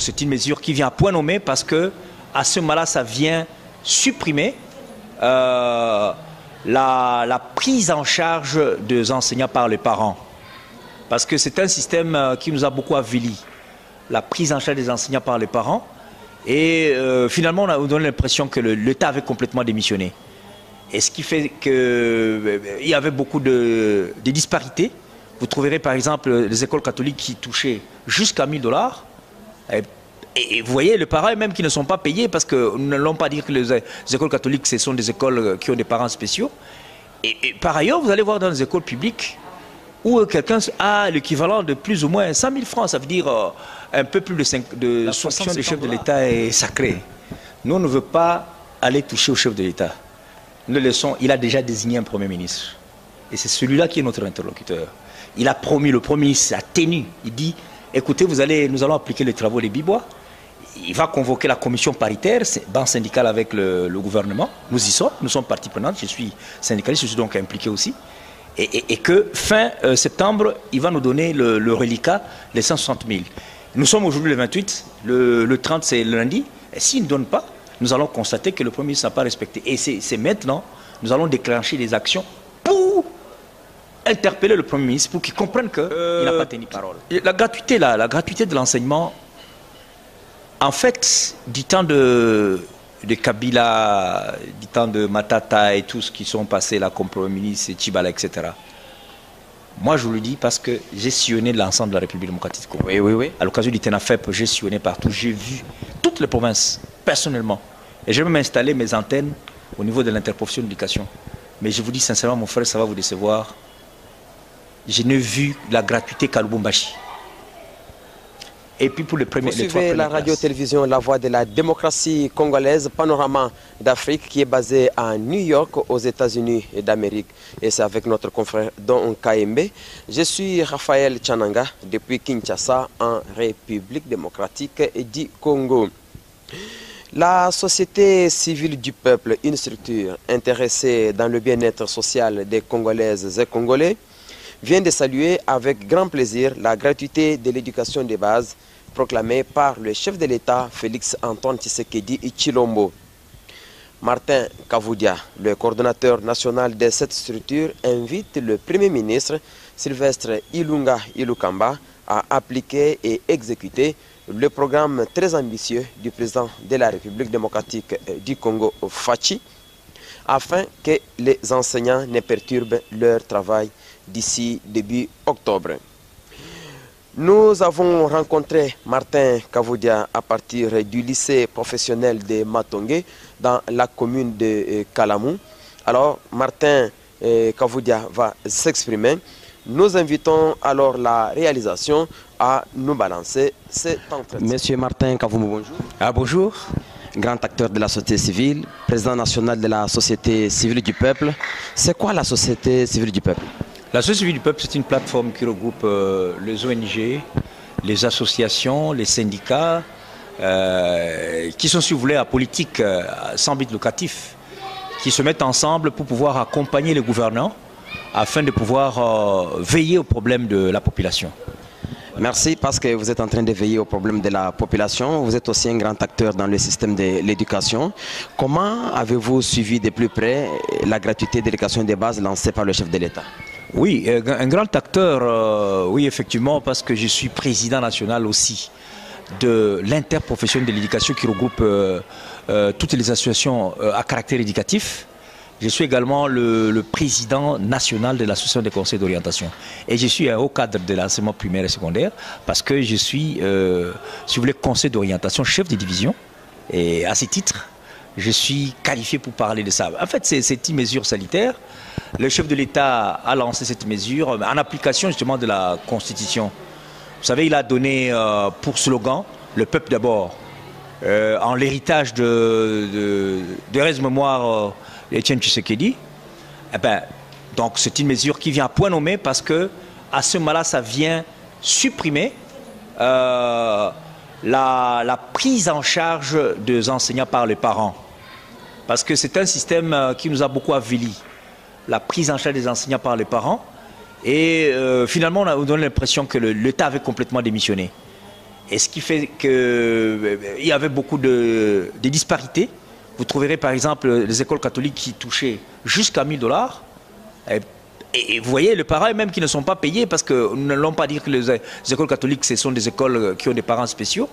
c'est une mesure qui vient à point nommé parce que à ce moment-là, ça vient supprimer la prise en charge des enseignants par les parents. Parce que c'est un système qui nous a beaucoup avili. La prise en charge des enseignants par les parents. Et finalement, on a donné l'impression que l'État avait complètement démissionné. Et ce qui fait qu'il y avait beaucoup de disparités. Vous trouverez par exemple les écoles catholiques qui touchaient jusqu'à 1 000 $. Et vous voyez, les parents même qui ne sont pas payés parce que nous n'allons pas dire que les écoles catholiques, ce sont des écoles qui ont des parents spéciaux. Et par ailleurs, vous allez voir dans les écoles publiques où quelqu'un a l'équivalent de plus ou moins 100 000 francs, ça veut dire un peu plus de 60 des chefs de l'État est sacrée. Nous, on ne veut pas aller toucher au chef de l'État. Nous le laissons, il a déjà désigné un Premier ministre. Et c'est celui-là qui est notre interlocuteur. Il a promis, le Premier ministre a tenu. Il dit, écoutez, nous allons appliquer les travaux des Bibois. Il va convoquer la commission paritaire, banque syndicale avec le gouvernement. Nous y sommes, nous sommes partie prenante. Je suis syndicaliste, je suis donc impliqué aussi. Et que fin septembre, il va nous donner le reliquat, les 160 000. Nous sommes aujourd'hui le 28, le 30 c'est le lundi. Et s'il ne donne pas, nous allons constater que le Premier ministre n'a pas respecté. Et c'est maintenant, nous allons déclencher des actions pour interpeller le Premier ministre, pour qu'il comprenne qu'il n'a pas tenu parole. La gratuité de l'enseignement, en fait, du temps de Kabila, du temps de Matata et tous qui sont passés là comme Premier ministre, Tchibala, etc. Moi, je vous le dis parce que j'ai sillonné l'ensemble de la République démocratique du Congo. Oui. À l'occasion du TENAFEP, j'ai sillonné partout. J'ai vu toutes les provinces, personnellement. Et j'ai même installé mes antennes au niveau de l'interprofession d'éducation. Mais je vous dis sincèrement, mon frère, ça va vous décevoir. Je n'ai vu la gratuité qu'à Lubumbashi. Et puis pour vous suivez la radio-télévision La Voix de la démocratie congolaise, Panorama d'Afrique, qui est basée à New York, aux États-Unis d'Amérique. Et c'est avec notre confrère Don Kaembe. Je suis Raphaël Tchananga, depuis Kinshasa, en République démocratique du Congo. La société civile du peuple, une structure intéressée dans le bien-être social des Congolaises et Congolais, vient de saluer avec grand plaisir la gratuité de l'éducation de base proclamée par le chef de l'État Félix Antoine Tshisekedi Tshilombo. Martin Kavoudia, le coordonnateur national de cette structure, invite le Premier ministre Sylvestre Ilunga Ilukamba à appliquer et exécuter le programme très ambitieux du président de la République démocratique du Congo, Fachi, afin que les enseignants ne perturbent leur travail d'ici début octobre. Nous avons rencontré Martin Kavoudia à partir du lycée professionnel de Matongé dans la commune de Kalamou. Alors Martin Kavoudia va s'exprimer. Nous invitons alors la réalisation à nous balancer cet entretien. Monsieur Martin Kavoudia, bonjour. Bonjour. Grand acteur de la société civile, président national de la société civile du peuple. C'est quoi la société civile du peuple? La société civile du peuple, c'est une plateforme qui regroupe les ONG, les associations, les syndicats, qui sont, si vous voulez, apolitiques, sans but locatif, qui se mettent ensemble pour pouvoir accompagner les gouvernants afin de pouvoir veiller aux problèmes de la population. Merci, parce que vous êtes en train de veiller aux problèmes de la population. Vous êtes aussi un grand acteur dans le système de l'éducation. Comment avez-vous suivi de plus près la gratuité d'éducation de base lancée par le chef de l'État? Oui, un grand acteur, oui, effectivement, parce que je suis président national aussi de l'interprofession de l'éducation qui regroupe toutes les associations à caractère éducatif. Je suis également le président national de l'association des conseils d'orientation. Et je suis un haut cadre de l'enseignement primaire et secondaire parce que je suis, si vous voulez, conseil d'orientation, chef de division. Et à ce titre, je suis qualifié pour parler de ça. En fait, c'est une mesure sanitaire. Le chef de l'État a lancé cette mesure en application justement de la Constitution. Vous savez, il a donné pour slogan « Le peuple d'abord ». En l'héritage de reste-mémoire Etienne Tshisekedi, donc c'est une mesure qui vient à point nommé parce que à ce moment-là, ça vient supprimer la prise en charge des enseignants par les parents. Parce que c'est un système qui nous a beaucoup avili. La prise en charge des enseignants par les parents. Et finalement, on a donné l'impression que l'État avait complètement démissionné. Et ce qui fait qu'il y avait beaucoup de disparités. Vous trouverez par exemple les écoles catholiques qui touchaient jusqu'à 1 000 $. Et vous voyez, les parents même qui ne sont pas payés parce que nous n'allons pas dire que les écoles catholiques, ce sont des écoles qui ont des parents spéciaux.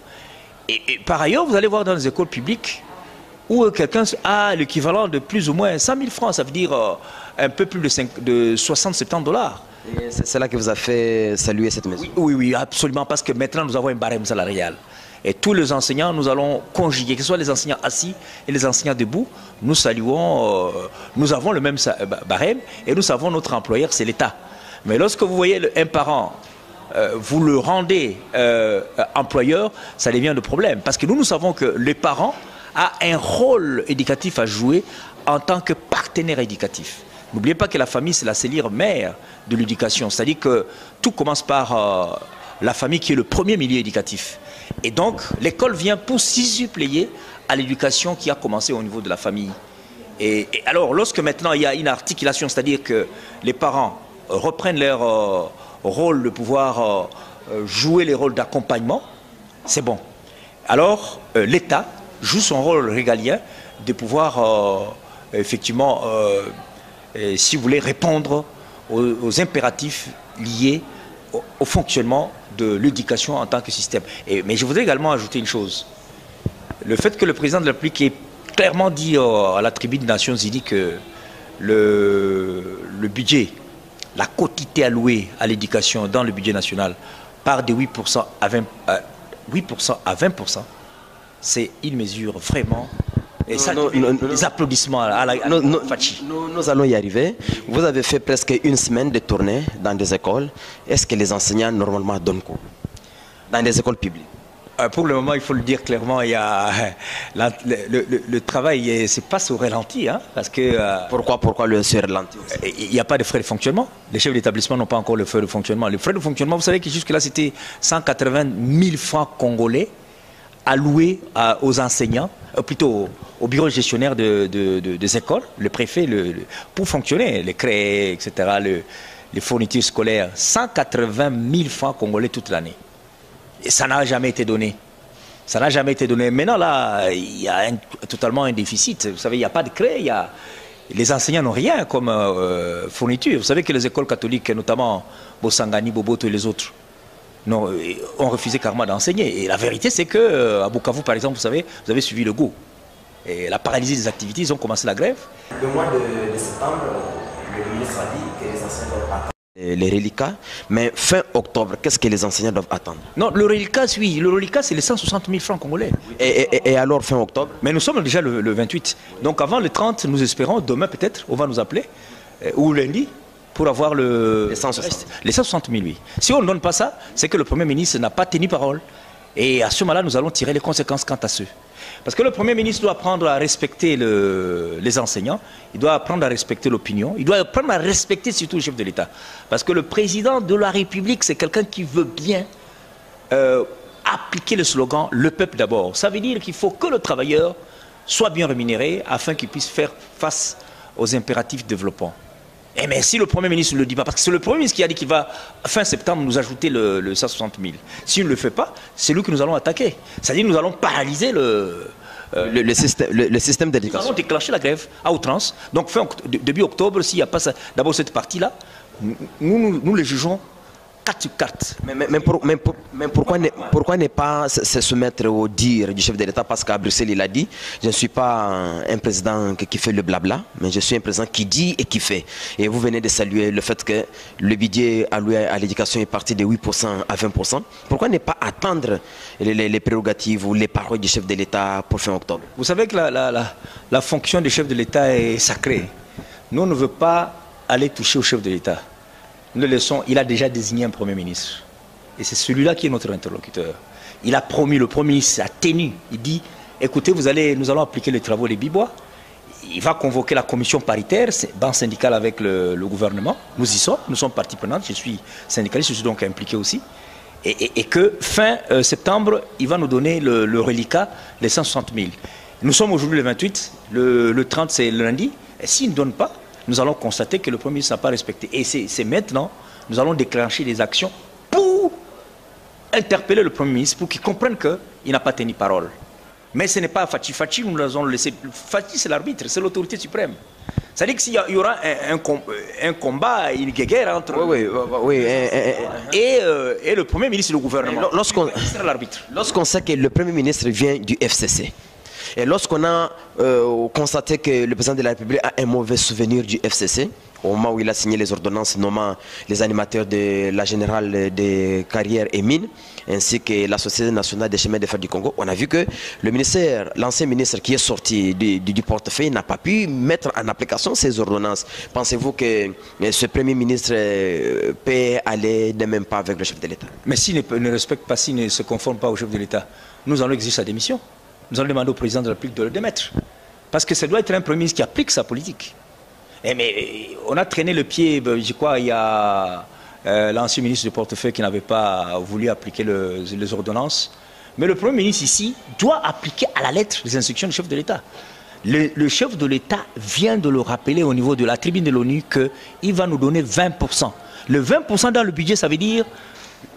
Et par ailleurs, vous allez voir dans les écoles publiques où quelqu'un a l'équivalent de plus ou moins 100 000 francs, ça veut dire un peu plus de 60-70 $. C'est là que vous a fait saluer cette mesure. Oui, absolument, parce que maintenant nous avons un barème salarial. Et tous les enseignants, nous allons conjuguer, que ce soit les enseignants assis et les enseignants debout, nous saluons, nous avons le même barème et nous savons notre employeur, c'est l'État. Mais lorsque vous voyez un parent, vous le rendez employeur, ça devient le problème. Parce que nous savons que les parents ont un rôle éducatif à jouer en tant que partenaire éducatif. N'oubliez pas que la famille, c'est la cellule mère de l'éducation. C'est-à-dire que tout commence par la famille qui est le premier milieu éducatif. Et donc, l'école vient pour s'y suppléer à l'éducation qui a commencé au niveau de la famille. Et alors, lorsque maintenant il y a une articulation, c'est-à-dire que les parents reprennent leur rôle de pouvoir jouer les rôles d'accompagnement, c'est bon. Alors, l'État joue son rôle régalien de pouvoir, effectivement, si vous voulez, répondre aux impératifs liés au fonctionnement de l'éducation en tant que système. Mais je voudrais également ajouter une chose. Le fait que le président de la République ait clairement dit à la tribune des Nations Unies que le budget, la quotité allouée à l'éducation dans le budget national part de 8% à 20%, c'est une mesure vraiment... Et ça, des applaudissements à la Fachi. Nous allons y arriver. Vous avez fait presque une semaine de tournée dans des écoles. Est-ce que les enseignants normalement donnent cours dans des écoles publiques? Pour le moment, il faut le dire clairement, il y a le travail se passe au ralenti. Hein, parce que, pourquoi le se ralentit? Il n'y a pas de frais de fonctionnement. Les chefs d'établissement n'ont pas encore le frais de fonctionnement. Les frais de fonctionnement, vous savez que jusque-là, c'était 180 000 francs congolais alloués aux enseignants, plutôt au bureau gestionnaire des écoles, le préfet, pour fonctionner, les créés, etc., les fournitures scolaires, 180 000 francs congolais toute l'année. Et ça n'a jamais été donné. Ça n'a jamais été donné. Maintenant, là, il y a totalement un déficit. Vous savez, il n'y a pas de créé, les enseignants n'ont rien comme fourniture. Vous savez que les écoles catholiques, notamment Bosangani, Boboto et les autres, ont refusé carrément d'enseigner. Et la vérité, c'est qu'à Bukavu, par exemple, vous avez suivi le goût. Et la paralysie des activités, ils ont commencé la grève. Le mois de septembre, le ministre a dit que les enseignants doivent attendre les reliquats. Mais fin octobre, qu'est-ce que les enseignants doivent attendre? Non, le reliquat, oui. Le reliquat, c'est les 160 000 francs congolais. Et alors, fin octobre? Mais nous sommes déjà le 28. Donc avant le 30, nous espérons, demain peut-être, on va nous appeler, ou lundi, pour avoir les 160 000, oui. Si on ne donne pas ça, c'est que le Premier ministre n'a pas tenu parole. Et à ce moment-là, nous allons tirer les conséquences quant à ceux. Parce que le Premier ministre doit apprendre à respecter les enseignants, il doit apprendre à respecter l'opinion, il doit apprendre à respecter surtout le chef de l'État. Parce que le président de la République, c'est quelqu'un qui veut bien appliquer le slogan « Le peuple d'abord ». Ça veut dire qu'il faut que le travailleur soit bien rémunéré afin qu'il puisse faire face aux impératifs de développement. Et mais si le Premier ministre ne le dit pas, parce que c'est le Premier ministre qui a dit qu'il va, fin septembre, nous ajouter le 160 000. S'il ne le fait pas, c'est lui que nous allons attaquer. C'est-à-dire que nous allons paralyser le système d'éducation. Nous allons déclencher la grève à outrance. Donc début octobre, s'il n'y a pas d'abord cette partie-là, nous les jugeons 4 sur 4. Mais pourquoi ne pas se soumettre au dire du chef de l'État? Parce qu'à Bruxelles, il a dit, je ne suis pas un président qui fait le blabla, mais je suis un président qui dit et qui fait. Et vous venez de saluer le fait que le budget alloué à l'éducation est parti de 8% à 20%. Pourquoi ne pas attendre les prérogatives ou les paroles du chef de l'État pour fin octobre? Vous savez que la fonction du chef de l'État est sacrée. Nous, on ne veut pas aller toucher au chef de l'État. Nous le laissons, il a déjà désigné un Premier ministre. Et c'est celui-là qui est notre interlocuteur. Il a promis, le Premier ministre a tenu. Il dit, écoutez, nous allons appliquer les travaux des Bibois. Il va convoquer la commission paritaire, banque syndicale avec le gouvernement. Nous y sommes, nous sommes partie prenante. Je suis syndicaliste, je suis donc impliqué aussi. Et que fin septembre, il va nous donner le reliquat, les 160 000. Nous sommes aujourd'hui le 28, le 30 c'est le lundi. Et s'il ne donne pas, nous allons constater que le Premier ministre n'a pas respecté. Et c'est maintenant, nous allons déclencher des actions pour interpeller le Premier ministre pour qu'il comprenne qu'il n'a pas tenu parole. Mais ce n'est pas Fachi. Fachi, nous l'avons laissé. Fachi, c'est l'arbitre, c'est l'autorité suprême. C'est-à-dire qu'il y aura un combat, une guerre entre et le Premier ministre et le gouvernement. Lorsqu'on sait que le Premier ministre vient du FCC, et lorsqu'on a constaté que le président de la République a un mauvais souvenir du FCC, au moment où il a signé les ordonnances nommant les animateurs de la Générale des Carrières et Mines, ainsi que la Société nationale des chemins de fer du Congo, on a vu que le ministère, l'ancien ministre qui est sorti du portefeuille n'a pas pu mettre en application ces ordonnances. Pensez-vous que ce Premier ministre peut aller de même pas avec le chef de l'État? Mais s'il ne respecte pas, s'il ne se conforme pas au chef de l'État, nous allons exiger sa démission. Nous allons demander au président de la République de le démettre. Parce que ça doit être un Premier ministre qui applique sa politique. Mais on a traîné le pied, je crois, il y a l'ancien ministre du portefeuille qui n'avait pas voulu appliquer les ordonnances. Mais le Premier ministre ici doit appliquer à la lettre les instructions du chef de l'État. Le chef de l'État vient de le rappeler au niveau de la tribune de l'ONU qu'il va nous donner 20%. Le 20% dans le budget, ça veut dire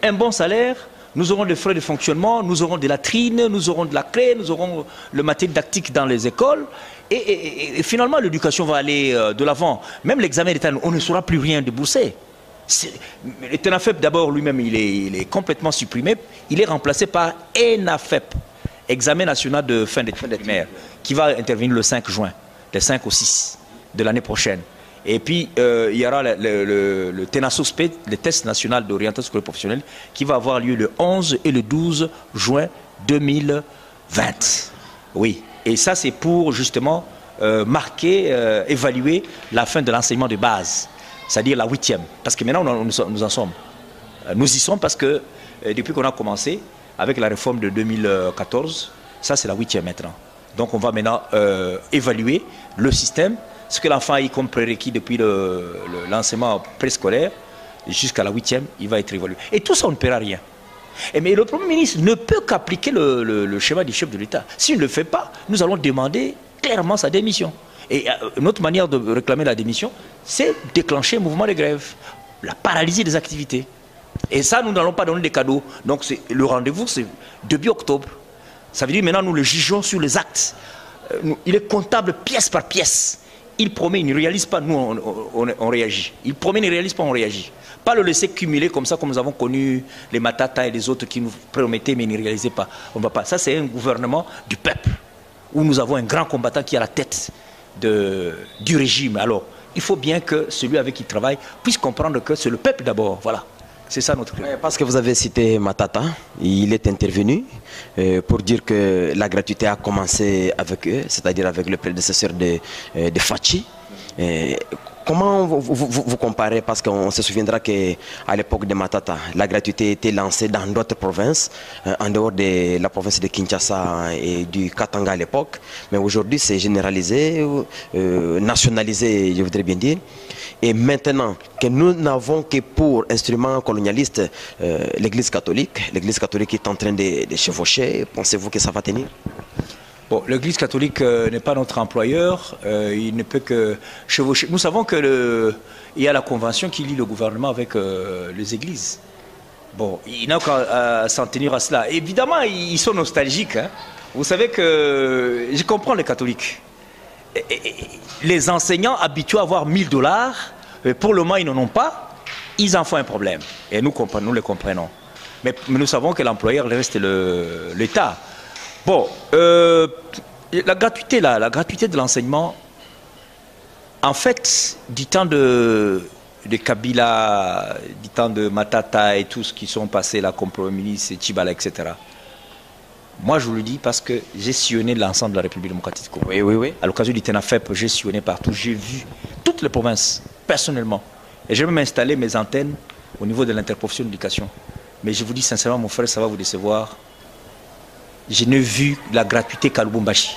un bon salaire, nous aurons des frais de fonctionnement, nous aurons des latrines, nous aurons de la clé, nous aurons le matériel didactique dans les écoles. Et finalement, l'éducation va aller de l'avant. Même l'examen d'État, on ne saura plus rien débourser. Le TENAFEP, d'abord, lui-même, il est complètement supprimé. Il est remplacé par ENAFEP, Examen national de fin d'études primaires, qui va intervenir le 5 juin, le 5 au 6 de l'année prochaine. Et puis, il y aura le TENASOSPE, le test national d'orientation scolaire professionnelle, qui va avoir lieu le 11 et le 12 juin 2020. Oui. Et ça, c'est pour justement marquer, évaluer la fin de l'enseignement de base, c'est-à-dire la 8e. Parce que maintenant, nous en sommes. Nous y sommes parce que depuis qu'on a commencé, avec la réforme de 2014, ça c'est la 8e maintenant. Donc on va maintenant évaluer le système, ce que l'enfant a eu comme prérequis depuis l'enseignement préscolaire, jusqu'à la 8e, il va être évalué. Et tout ça, on ne paiera rien. Mais le Premier ministre ne peut qu'appliquer le schéma du chef de l'État. S'il ne le fait pas, nous allons demander clairement sa démission. Et notre manière de réclamer la démission, c'est déclencher un mouvement de grève, la paralysie des activités. Et ça, nous n'allons pas donner des cadeaux. Donc le rendez-vous, c'est début octobre. Ça veut dire maintenant, nous le jugeons sur les actes. Il est comptable pièce par pièce. Il promet, il ne réalise pas, nous on réagit. Il promet, il ne réalise pas, on réagit. Pas le laisser cumuler comme ça, comme nous avons connu les Matata et les autres qui nous promettaient mais ne réalisaient pas. On ne va pas. Ça, c'est un gouvernement du peuple, où nous avons un grand combattant qui est à la tête du régime. Alors, il faut bien que celui avec qui il travaille puisse comprendre que c'est le peuple d'abord. Voilà. C'est ça notre problème. Parce que vous avez cité Matata, il est intervenu pour dire que la gratuité a commencé avec eux, c'est-à-dire avec le prédécesseur de Fachi. Comment vous comparez, parce qu'on se souviendra qu'à l'époque de Matata, la gratuité était lancée dans d'autres provinces, en dehors de la province de Kinshasa et du Katanga à l'époque, mais aujourd'hui c'est généralisé, nationalisé, je voudrais bien dire. Et maintenant que nous n'avons que pour instrument colonialiste l'Église catholique est en train de chevaucher, pensez-vous que ça va tenir? Bon, l'Église catholique n'est pas notre employeur, il ne peut que chevaucher. Nous savons qu'il y a la convention qui lie le gouvernement avec les églises. Bon, il n'a qu'à s'en tenir à cela. Évidemment, ils sont nostalgiques. Hein. Vous savez que je comprends les catholiques. Les enseignants habitués à avoir $1000, pour le moment ils n'en ont pas, ils en font un problème. Et nous les comprenons. Mais nous savons que l'employeur reste l'État. Bon, la gratuité de l'enseignement, en fait, du temps de Kabila, du temps de Matata et tous ceux qui sont passés là comme Premier ministre, Tchibala, etc. Moi, je vous le dis parce que j'ai sillonné l'ensemble de la République démocratique du Congo. Oui. À l'occasion du TENAFEP, j'ai sillonné partout. J'ai vu toutes les provinces, personnellement. Et j'ai même installé mes antennes au niveau de l'interprofession d'éducation. Mais je vous dis sincèrement, mon frère, ça va vous décevoir. Je n'ai vu la gratuité qu'à Lubumbashi.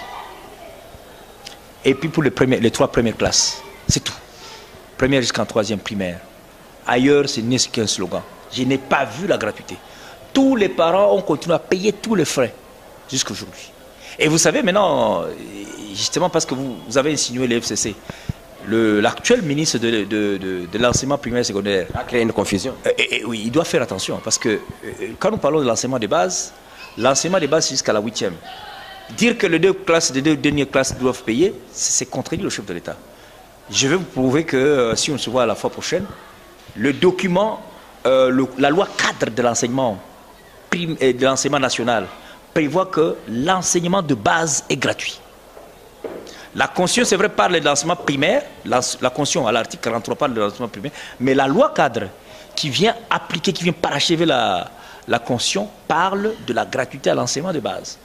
Et puis pour les 3 premières classes, c'est tout. Première jusqu'en 3e primaire. Ailleurs, ce n'est qu'un slogan. Je n'ai pas vu la gratuité. Tous les parents ont continué à payer tous les frais jusqu'à aujourd'hui. Et vous savez maintenant, justement parce que vous avez insinué les FCC, l'actuel ministre de l'enseignement primaire et secondaire a créé une confusion. Oui, il doit faire attention parce que quand nous parlons de l'enseignement des bases c'est jusqu'à la 8e. Dire que les deux dernières classes doivent payer, c'est contredire le chef de l'État. Je vais vous prouver que si on se voit la fois prochaine, le document, la loi cadre de l'enseignement national prévoit que l'enseignement de base est gratuit. La Constitution, c'est vrai, parle de l'enseignement primaire, la Constitution à l'article 43 parle de l'enseignement primaire, mais la loi cadre qui vient appliquer, qui vient parachever la Constitution, parle de la gratuité à l'enseignement de base.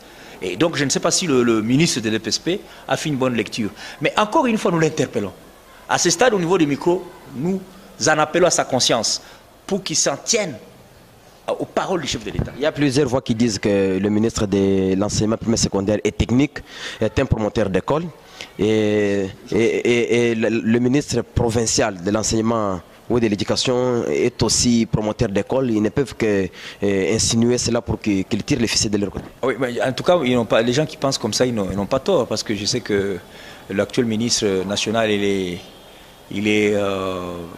Et donc, je ne sais pas si le ministre de l'EPSP a fait une bonne lecture. Mais encore une fois, nous l'interpellons. À ce stade, au niveau des micros, nous en appelons à sa conscience pour qu'il s'en tienne aux paroles du chef de l'État. Il y a plusieurs voix qui disent que le ministre de l'enseignement primaire secondaire et technique est un promoteur d'école. Et le ministre provincial de l'enseignement ou de l'éducation est aussi promoteur d'école. Ils ne peuvent que insinuer cela pour qu'ils tirent les ficelles de leur côté. Oui, mais en tout cas, les gens qui pensent comme ça, ils n'ont pas tort, parce que je sais que l'actuel ministre national, il est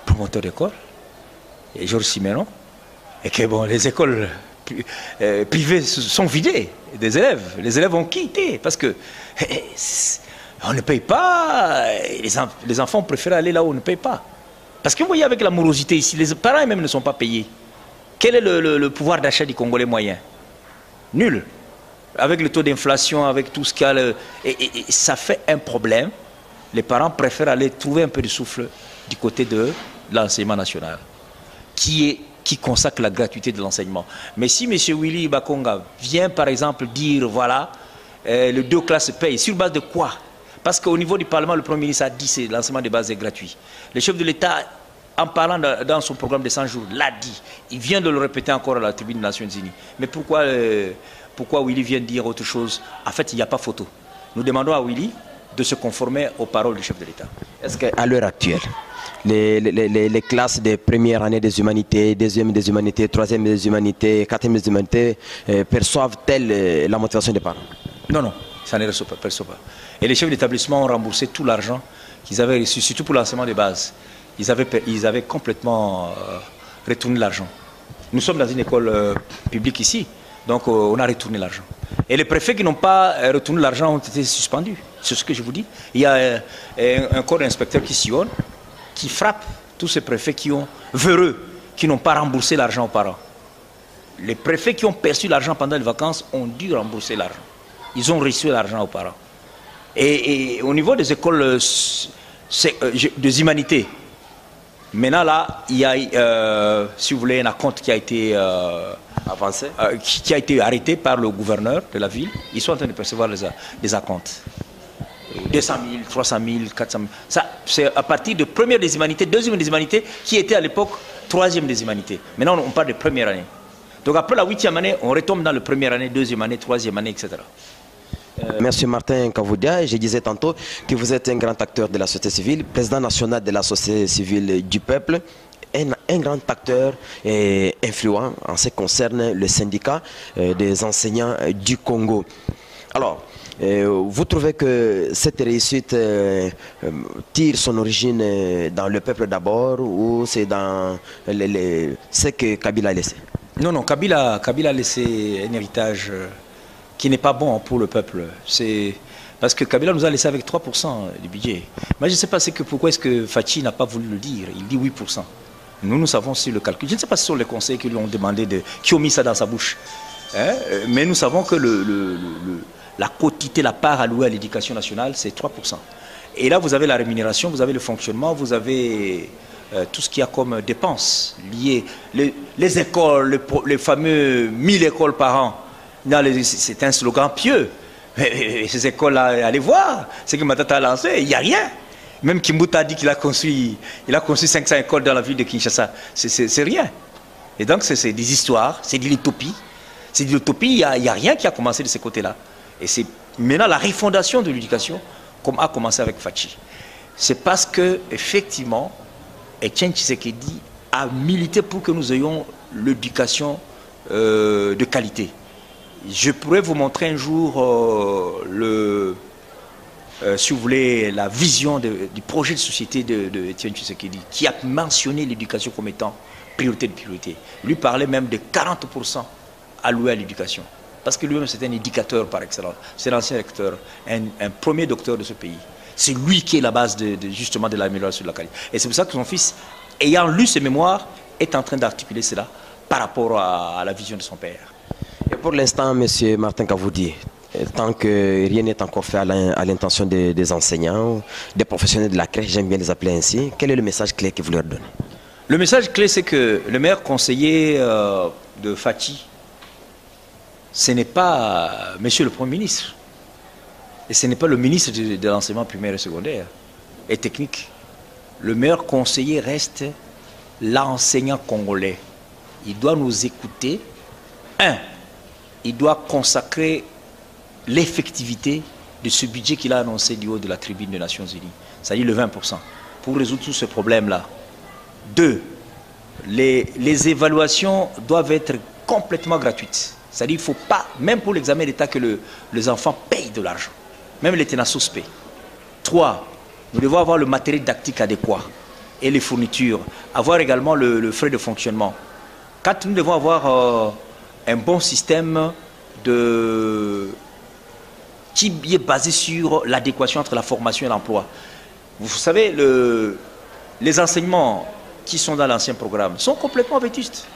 promoteur d'école, et Georges Simenon, et que bon, les écoles privées sont vidées des élèves. Les élèves ont quitté, parce que on ne paye pas, les enfants préfèrent aller là où on ne paye pas. Parce que vous voyez, avec la morosité ici, les parents eux-mêmes ne sont pas payés. Quel est le pouvoir d'achat du Congolais moyen? Nul. Avec le taux d'inflation, avec tout ce qu'il y a, et ça fait un problème. Les parents préfèrent aller trouver un peu de souffle du côté de l'enseignement national, qui consacre la gratuité de l'enseignement. Mais si M. Willy Bakonga vient par exemple dire, voilà, les deux classes payent, sur base de quoi? Parce qu'au niveau du Parlement, le Premier ministre a dit que l'enseignement de base est gratuit. Le chef de l'État, en parlant dans son programme de 100 jours, l'a dit. Il vient de le répéter encore à la tribune des Nations Unies. Mais pourquoi Willy vient dire autre chose? En fait, il n'y a pas photo. Nous demandons à Willy de se conformer aux paroles du chef de l'État. Est-ce qu'à l'heure actuelle, les classes de première année des humanités, deuxième des humanités, troisième des humanités, quatrième des humanités perçoivent-elles la motivation des parents? Non, ça ne perçoit pas. Et les chefs d'établissement ont remboursé tout l'argent qu'ils avaient reçu, surtout pour l'enseignement de base. Ils avaient complètement retourné l'argent. Nous sommes dans une école publique ici, donc on a retourné l'argent. Et les préfets qui n'ont pas retourné l'argent ont été suspendus. C'est ce que je vous dis. Il y a un corps d'inspecteurs qui sillonne, qui frappe tous ces préfets qui ont véreux, qui n'ont pas remboursé l'argent aux parents. Les préfets qui ont perçu l'argent pendant les vacances ont dû rembourser l'argent. Ils ont reçu l'argent aux parents. Et au niveau des écoles des humanités, maintenant là, il y a, si vous voulez, un acompte qui a été avancé, qui a été arrêté par le gouverneur de la ville. Ils sont en train de percevoir les acomptes. 200 000, 300 000, 400 000. Ça, c'est à partir de première des humanités, deuxième des humanités, qui était à l'époque troisième des humanités. Maintenant, on parle de première année. Donc après la 8e année, on retombe dans la première année, deuxième année, troisième année, etc. Merci Martin Kavoudia. Je disais tantôt que vous êtes un grand acteur de la société civile, président national de la société civile du peuple, un grand acteur et influent en ce qui concerne le syndicat des enseignants du Congo. Alors, vous trouvez que cette réussite tire son origine dans le peuple d'abord ou c'est dans ce que Kabila a laissé? Non, Kabila a laissé un héritage qui n'est pas bon pour le peuple. C'est parce que Kabila nous a laissé avec 3% du budget. Mais je ne sais pas pourquoi est-ce que Fachi n'a pas voulu le dire. Il dit 8%. Nous savons sur le calcul. Je ne sais pas si ce sont les conseils qui lui ont demandé, qui ont mis ça dans sa bouche. Mais nous savons que la quotité, la part allouée à l'éducation nationale, c'est 3%. Et là, vous avez la rémunération, vous avez le fonctionnement, vous avez tout ce qu'il y a comme dépenses liées. Les écoles, les fameux 1000 écoles par an. C'est un slogan pieux. Et ces écoles-là, allez voir ce que Matata a lancé, il n'y a rien. Même Kimbuta a dit qu'il a construit 500 écoles dans la ville de Kinshasa. C'est rien. Et donc, c'est des histoires, c'est de l'utopie. C'est de l'utopie, il n'y a rien qui a commencé de ce côté-là. Et c'est maintenant la refondation de l'éducation comme a commencé avec Fachi. C'est parce que, effectivement, Etienne Tshisekedi a milité pour que nous ayons l'éducation de qualité. Je pourrais vous montrer un jour si vous voulez, la vision du projet de société de Etienne Tshisekedi, qui a mentionné l'éducation comme étant priorité de priorité. Lui parlait même de 40% alloués à l'éducation. Parce que lui-même, c'est un éducateur par excellence. C'est l'ancien recteur, un premier docteur de ce pays. C'est lui qui est la base justement de l'amélioration de la qualité. Et c'est pour ça que son fils, ayant lu ses mémoires, est en train d'articuler cela par rapport à la vision de son père. Et pour l'instant, M. Martin Kavoudi, tant que rien n'est encore fait à l'intention des enseignants, des professionnels de la crèche, j'aime bien les appeler ainsi, quel est le message clé que vous leur donnez? Le message clé, c'est que le maire conseiller de Fachi, ce n'est pas monsieur le Premier ministre. Et ce n'est pas le ministre de l'enseignement primaire et secondaire et technique. Le meilleur conseiller reste l'enseignant congolais. Il doit nous écouter. Il doit consacrer l'effectivité de ce budget qu'il a annoncé du haut de la tribune des Nations Unies, c'est-à-dire le 20%, pour résoudre tout ce problème-là. 2, les évaluations doivent être complètement gratuites. C'est-à-dire qu'il ne faut pas, même pour l'examen d'État, que les enfants payent de l'argent. Même les ténassos payent. 3, nous devons avoir le matériel didactique adéquat et les fournitures. Avoir également le frais de fonctionnement. 4, nous devons avoir un bon système qui est basé sur l'adéquation entre la formation et l'emploi. Vous savez, les enseignements qui sont dans l'ancien programme sont complètement vétustes.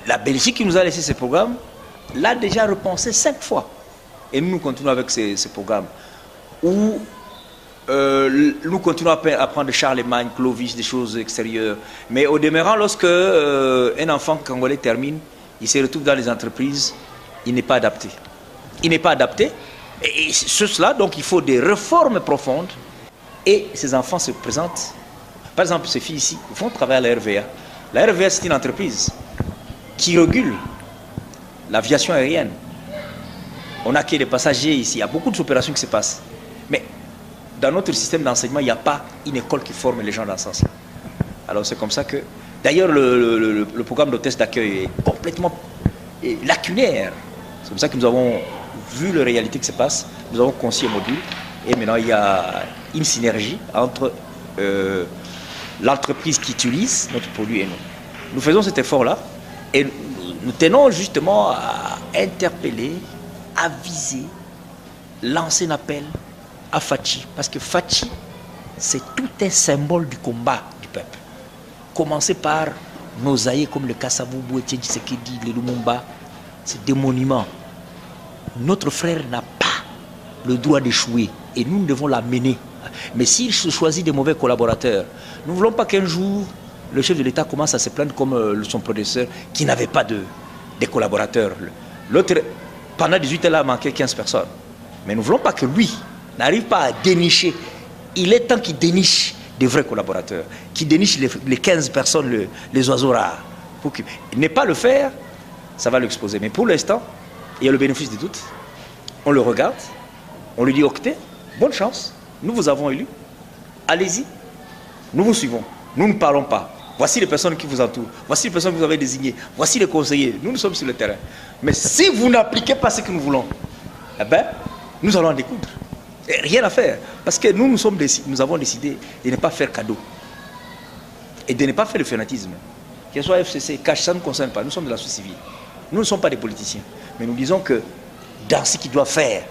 La Belgique qui nous a laissé ces programmes l'a déjà repensé 5 fois. Et nous continuons avec ces programmes où nous continuons à apprendre Charlemagne, Clovis, des choses extérieures. Mais au demeurant, lorsque un enfant congolais termine, il se retrouve dans les entreprises, il n'est pas adapté. Il n'est pas adapté. Et cela, donc, il faut des réformes profondes. Et ces enfants se présentent. Par exemple, ces filles ici vont travailler à la RVA. La RVA, c'est une entreprise qui régule l'aviation aérienne. On accueille les passagers ici. Il y a beaucoup d'opérations qui se passent. Mais dans notre système d'enseignement, il n'y a pas une école qui forme les gens dans ce sens-là. Alors c'est comme ça que... D'ailleurs, le programme d'hôtesse d'accueil est complètement lacunaire. C'est comme ça que nous avons vu la réalité qui se passe. Nous avons conçu un module. Et maintenant, il y a une synergie entre l'entreprise qui utilise notre produit et nous. Nous faisons cet effort-là. Et nous tenons justement à interpeller, à viser, lancer un appel à Fachi. Parce que Fachi, c'est tout un symbole du combat du peuple. Commencer par nos aïeux comme le Kasavubu, Etienne Tshisekedi, le Lumumba. C'est des monuments. Notre frère n'a pas le droit d'échouer. Et nous devons l'amener. Mais s'il choisit des mauvais collaborateurs, nous ne voulons pas qu'un jour, le chef de l'État commence à se plaindre comme son prédécesseur qui n'avait pas de collaborateurs. L'autre, pendant 18 ans, a manqué 15 personnes. Mais nous ne voulons pas que lui n'arrive pas à dénicher. Il est temps qu'il déniche des vrais collaborateurs, qu'il déniche les 15 personnes, les oiseaux rares. Pour qu'il ne pas le faire, ça va l'exposer. Mais pour l'instant, il y a le bénéfice du doute. On le regarde, on lui dit octet, bonne chance, nous vous avons élu, allez-y, nous vous suivons, nous ne parlons pas. Voici les personnes qui vous entourent, voici les personnes que vous avez désignées, voici les conseillers, nous sommes sur le terrain. Mais si vous n'appliquez pas ce que nous voulons, eh bien, nous allons en découdre. Et rien à faire. Parce que nous avons décidé de ne pas faire cadeau. Et de ne pas faire le fanatisme. Que ce soit FCC, CACH, ça ne nous concerne pas. Nous sommes de la société civile. Nous ne sommes pas des politiciens. Mais nous disons que dans ce qu'ils doivent faire,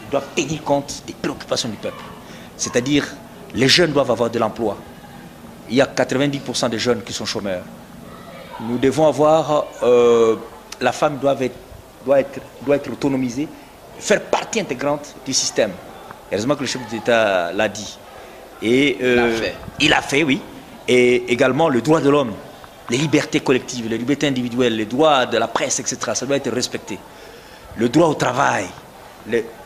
ils doivent tenir compte des préoccupations du peuple. C'est-à-dire, les jeunes doivent avoir de l'emploi. Il y a 90% des jeunes qui sont chômeurs. Nous devons avoir... la femme doit être autonomisée, faire partie intégrante du système. Heureusement que le chef d'État l'a dit. Et, il a fait, oui. Et également le droit de l'homme, les libertés collectives, les libertés individuelles, les droits de la presse, etc. Ça doit être respecté. Le droit au travail,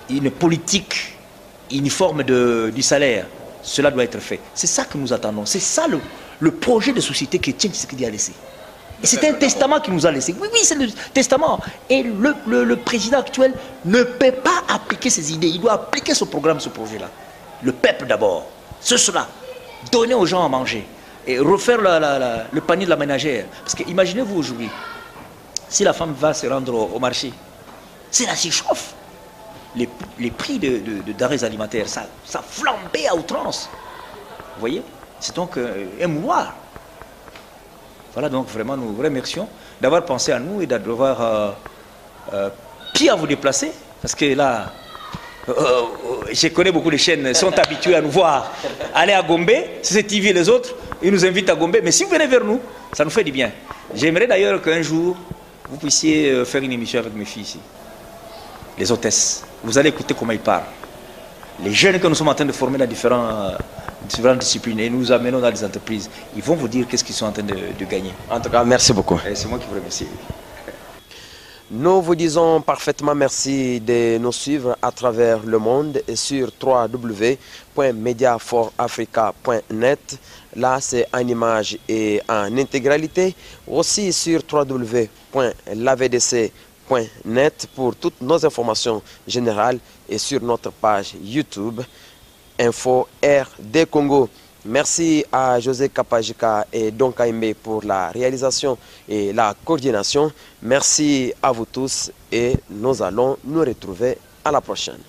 une politique uniforme du salaire, cela doit être fait. C'est ça que nous attendons. C'est ça le projet de société que Etienne Tshisekedi a laissé. Et c'est un testament qu'il nous a laissé. Oui, oui, c'est le testament. Et le président actuel ne peut pas appliquer ses idées. Il doit appliquer ce programme, ce projet-là. Le peuple d'abord. Cela. Donner aux gens à manger. Et refaire le panier de la ménagère. Parce que imaginez-vous aujourd'hui, si la femme va se rendre au marché, c'est la surchauffe. les prix de denrées alimentaires, ça flambait à outrance. Vous voyez? C'est donc un mouloir. Voilà, donc vraiment, nous vous remercions d'avoir pensé à nous et d'avoir pu à vous déplacer. Parce que là, je connais beaucoup de chaînes, sont habitués à nous voir aller à Gombe, CCTV et les autres, ils nous invitent à Gombe. Mais si vous venez vers nous, ça nous fait du bien. J'aimerais d'ailleurs qu'un jour, vous puissiez faire une émission avec mes filles ici. Les hôtesses. Vous allez écouter comment ils parlent. Les jeunes que nous sommes en train de former dans différentes disciplines et nous amenons dans les entreprises, ils vont vous dire qu'est-ce qu'ils sont en train de gagner. En tout cas, merci beaucoup. C'est moi qui vous remercie. Nous vous disons parfaitement merci de nous suivre à travers le monde et sur www.mediaforafrica.net. Là, c'est en image et en intégralité. Aussi sur www.lavdc.net pour toutes nos informations générales et sur notre page YouTube Info RD Congo. Merci à José Kapajika et Don Kaimbe pour la réalisation et la coordination. Merci à vous tous et nous allons nous retrouver à la prochaine.